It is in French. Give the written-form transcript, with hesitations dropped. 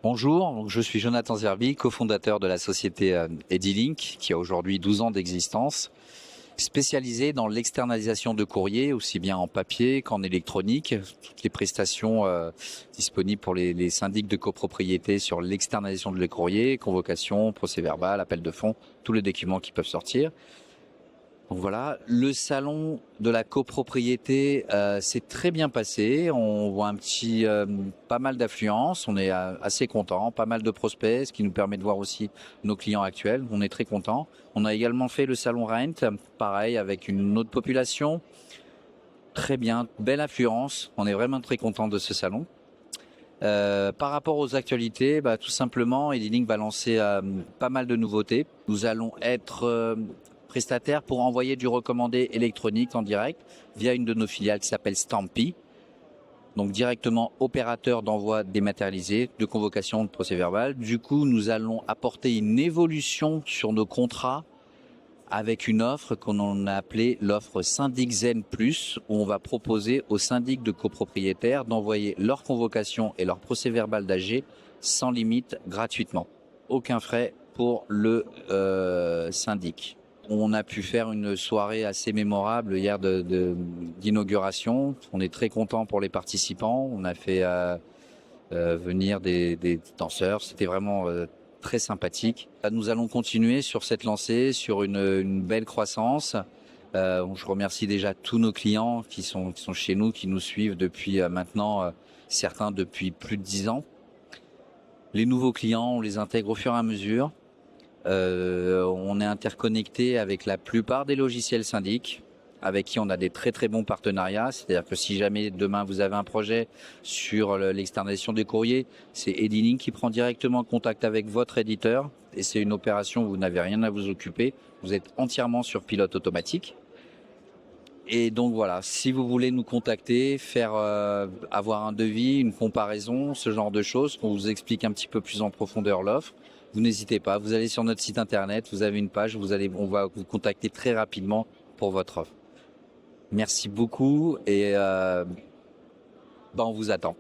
Bonjour, donc je suis Jonathan Zerbi, cofondateur de la société Edilink, qui a aujourd'hui 12 ans d'existence, spécialisée dans l'externalisation de courrier, aussi bien en papier qu'en électronique. Toutes les prestations disponibles pour les syndics de copropriété sur l'externalisation de les courriers, convocation, procès-verbal, appel de fonds, tous les documents qui peuvent sortir. Donc voilà, le salon de la copropriété s'est très bien passé. On voit pas mal d'affluence. On est assez content, pas mal de prospects, ce qui nous permet de voir aussi nos clients actuels. On est très content. On a également fait le salon Rent, pareil avec une autre population. Très bien, belle affluence. On est vraiment très content de ce salon. Par rapport aux actualités, tout simplement, Edilink va lancer pas mal de nouveautés. Nous allons être prestataire pour envoyer du recommandé électronique en direct via une de nos filiales qui s'appelle Stampy. Donc directement opérateur d'envoi dématérialisé, de convocation de procès-verbal. Du coup, nous allons apporter une évolution sur nos contrats avec une offre qu'on a appelée l'offre Syndic Zen Plus, où on va proposer aux syndics de copropriétaires d'envoyer leur convocation et leur procès-verbal d'AG sans limite gratuitement. Aucun frais pour le syndic. On a pu faire une soirée assez mémorable hier d'inauguration. On est très content pour les participants. On a fait venir des danseurs. C'était vraiment très sympathique. Nous allons continuer sur cette lancée, sur une belle croissance. Je remercie déjà tous nos clients qui sont chez nous, qui nous suivent depuis maintenant, certains depuis plus de 10 ans. Les nouveaux clients, on les intègre au fur et à mesure. On est interconnecté avec la plupart des logiciels syndics, avec qui on a des très très bons partenariats. C'est-à-dire que si jamais demain vous avez un projet sur l'externalisation des courriers, c'est Edilink qui prend directement contact avec votre éditeur et c'est une opération où vous n'avez rien à vous occuper. Vous êtes entièrement sur pilote automatique. Et donc voilà, si vous voulez nous contacter, avoir un devis, une comparaison, ce genre de choses, qu'on vous explique un petit peu plus en profondeur l'offre, vous n'hésitez pas, vous allez sur notre site internet, vous avez une page, on va vous contacter très rapidement pour votre offre. Merci beaucoup et on vous attend.